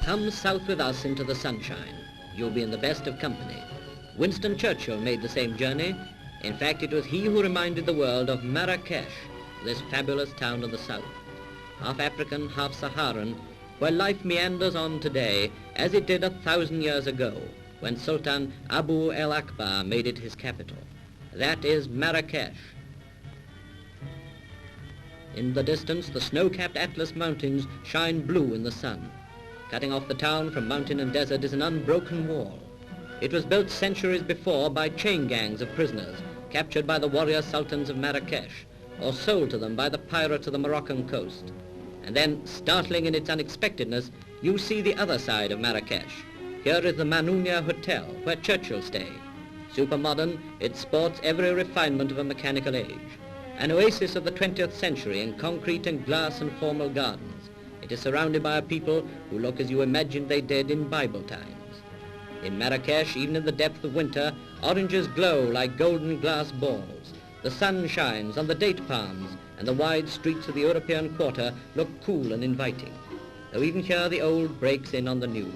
Come south with us into the sunshine. You'll be in the best of company. Winston Churchill made the same journey. In fact, it was he who reminded the world of Marrakesh, this fabulous town of the south, half African, half Saharan, where life meanders on today as it did 1,000 years ago, when Sultan Abu el-Akbar made it his capital. That is Marrakesh. In the distance, the snow-capped Atlas Mountains shine blue in the sun. Cutting off the town from mountain and desert is an unbroken wall. It was built centuries before by chain gangs of prisoners, captured by the warrior sultans of Marrakesh, or sold to them by the pirates of the Moroccan coast. And then, startling in its unexpectedness, you see the other side of Marrakesh. Here is the Manounia Hotel, where Churchill stayed. Supermodern, it sports every refinement of a mechanical age. An oasis of the 20th century in concrete and glass and formal gardens. It is surrounded by a people who look as you imagined they did in Bible times. In Marrakesh, even in the depth of winter, oranges glow like golden glass balls. The sun shines on the date palms, and the wide streets of the European quarter look cool and inviting. Though even here the old breaks in on the new.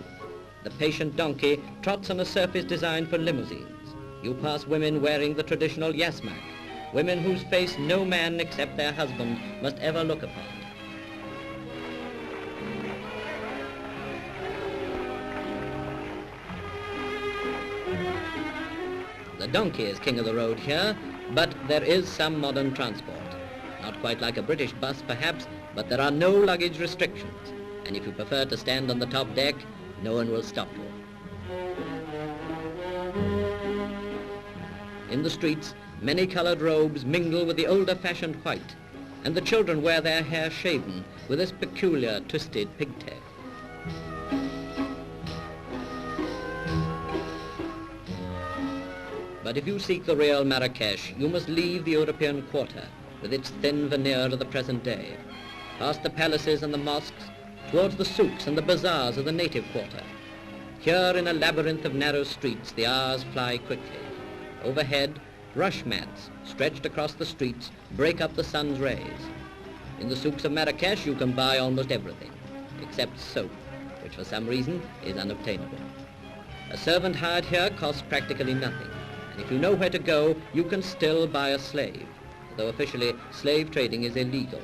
The patient donkey trots on a surface designed for limousines. You pass women wearing the traditional yasmak, women whose face no man except their husband must ever look upon. The donkey is king of the road here, but there is some modern transport. Not quite like a British bus, perhaps, but there are no luggage restrictions. And if you prefer to stand on the top deck, no one will stop you. In the streets, many-colored robes mingle with the older-fashioned white, and the children wear their hair shaven with this peculiar twisted pigtail. But if you seek the real Marrakesh, you must leave the European quarter with its thin veneer of the present day, past the palaces and the mosques, towards the souks and the bazaars of the native quarter. Here in a labyrinth of narrow streets, the hours fly quickly. Overhead, rush mats stretched across the streets break up the sun's rays. In the souks of Marrakesh, you can buy almost everything, except soap, which for some reason is unobtainable. A servant hired here costs practically nothing. And if you know where to go, you can still buy a slave, though officially slave trading is illegal.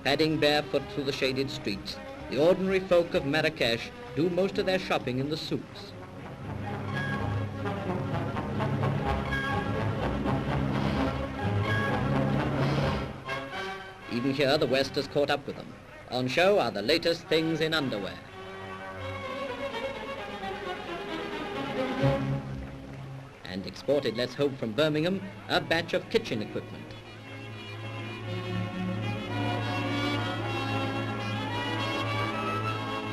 Padding barefoot through the shaded streets, the ordinary folk of Marrakesh do most of their shopping in the souks. Even here, the West has caught up with them. On show are the latest things in underwear. And exported, let's hope, from Birmingham, a batch of kitchen equipment.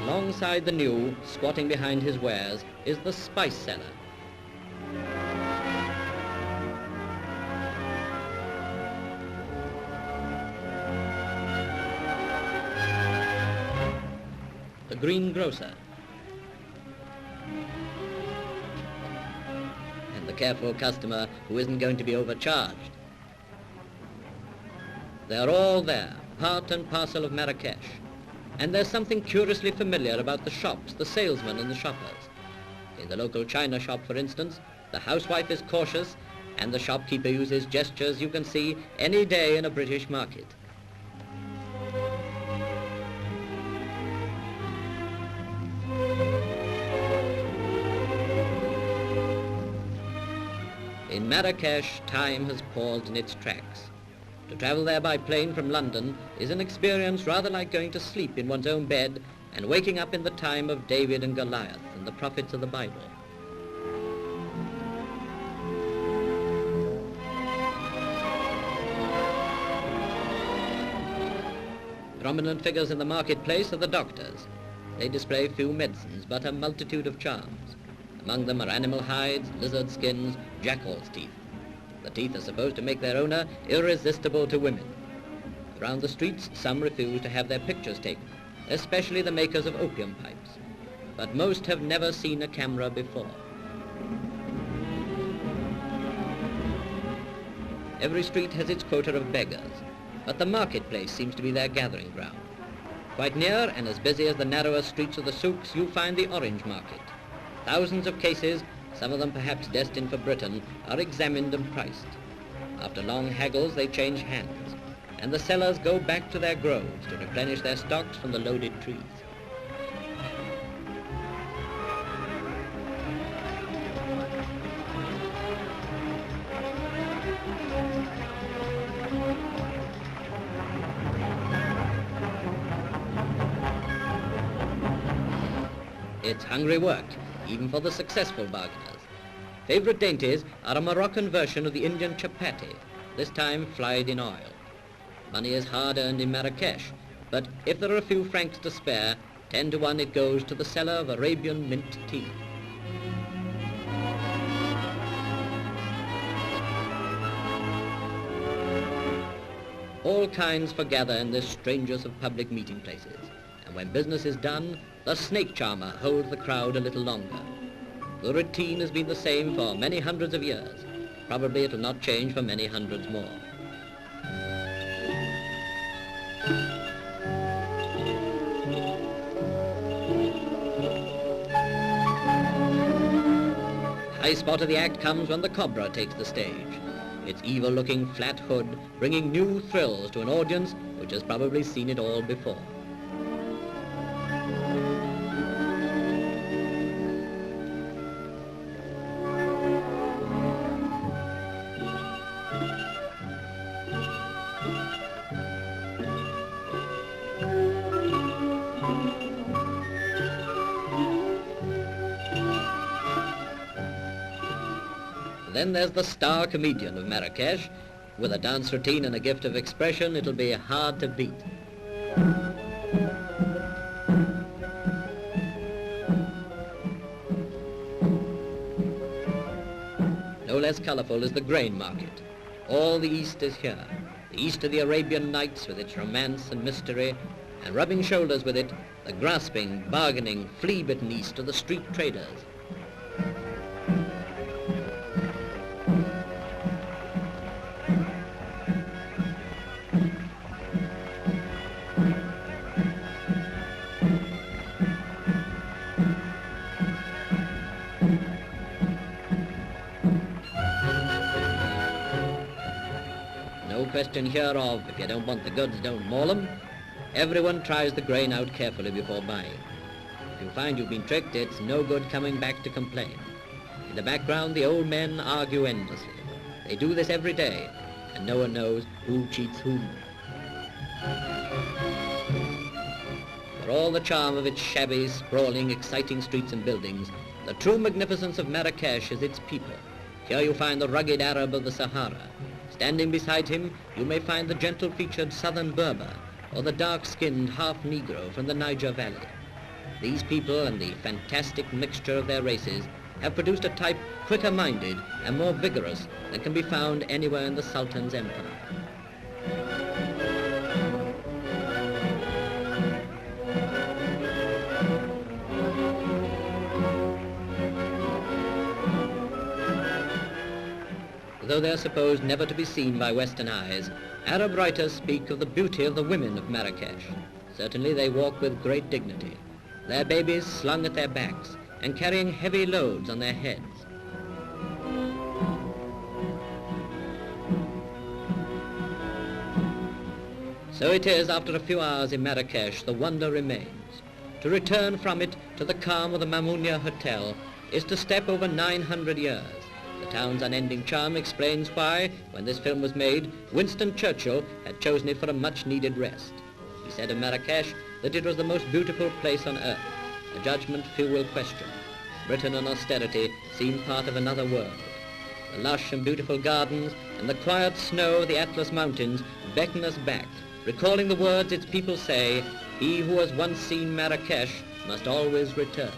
Alongside the new, squatting behind his wares, is the spice cellar. The greengrocer. The careful customer who isn't going to be overcharged. They're all there, part and parcel of Marrakesh. And there's something curiously familiar about the shops, the salesmen and the shoppers. In the local china shop, for instance, the housewife is cautious and the shopkeeper uses gestures you can see any day in a British market. In Marrakesh, time has paused in its tracks. To travel there by plane from London is an experience rather like going to sleep in one's own bed and waking up in the time of David and Goliath and the prophets of the Bible. Prominent figures in the marketplace are the doctors. They display few medicines, but a multitude of charms. Among them are animal hides, lizard skins, jackal's teeth. The teeth are supposed to make their owner irresistible to women. Around the streets, some refuse to have their pictures taken, especially the makers of opium pipes. But most have never seen a camera before. Every street has its quota of beggars, but the marketplace seems to be their gathering ground. Quite near and as busy as the narrower streets of the souks, you find the orange market. Thousands of cases, some of them perhaps destined for Britain, are examined and priced. After long haggles, they change hands, and the sellers go back to their groves to replenish their stocks from the loaded trees. It's hungry work, even for the successful bargainers. Favorite dainties are a Moroccan version of the Indian chapati, this time fried in oil. Money is hard earned in Marrakesh, but if there are a few francs to spare, 10 to 1 it goes to the seller of Arabian mint tea. All kinds forgather in this strangest of public meeting places, and when business is done, the snake charmer holds the crowd a little longer. The routine has been the same for many hundreds of years. Probably it will not change for many hundreds more. High spot of the act comes when the cobra takes the stage. Its evil-looking flat hood bringing new thrills to an audience which has probably seen it all before. Then there's the star comedian of Marrakesh. With a dance routine and a gift of expression, it'll be hard to beat. No less colourful is the grain market. All the East is here. The East of the Arabian Nights with its romance and mystery, and rubbing shoulders with it, the grasping, bargaining, flea-bitten East of the street traders. Question here of, if you don't want the goods, don't maul them. Everyone tries the grain out carefully before buying. If you find you've been tricked, it's no good coming back to complain. In the background, the old men argue endlessly. They do this every day, and no one knows who cheats whom. For all the charm of its shabby, sprawling, exciting streets and buildings, the true magnificence of Marrakesh is its people. Here you find the rugged Arab of the Sahara. Standing beside him, you may find the gentle-featured southern Berber or the dark-skinned half-Negro from the Niger Valley. These people and the fantastic mixture of their races have produced a type quicker-minded and more vigorous than can be found anywhere in the Sultan's empire. Though they are supposed never to be seen by Western eyes, Arab writers speak of the beauty of the women of Marrakesh. Certainly they walk with great dignity, their babies slung at their backs and carrying heavy loads on their heads. So it is, after a few hours in Marrakesh, the wonder remains. To return from it to the calm of the Mamounia Hotel is to step over 900 years. The town's unending charm explains why, when this film was made, Winston Churchill had chosen it for a much-needed rest. He said of Marrakesh that it was the most beautiful place on earth, a judgment few will question. Britain and austerity seem part of another world. The lush and beautiful gardens and the quiet snow of the Atlas Mountains beckon us back, recalling the words its people say, "He who has once seen Marrakesh must always return."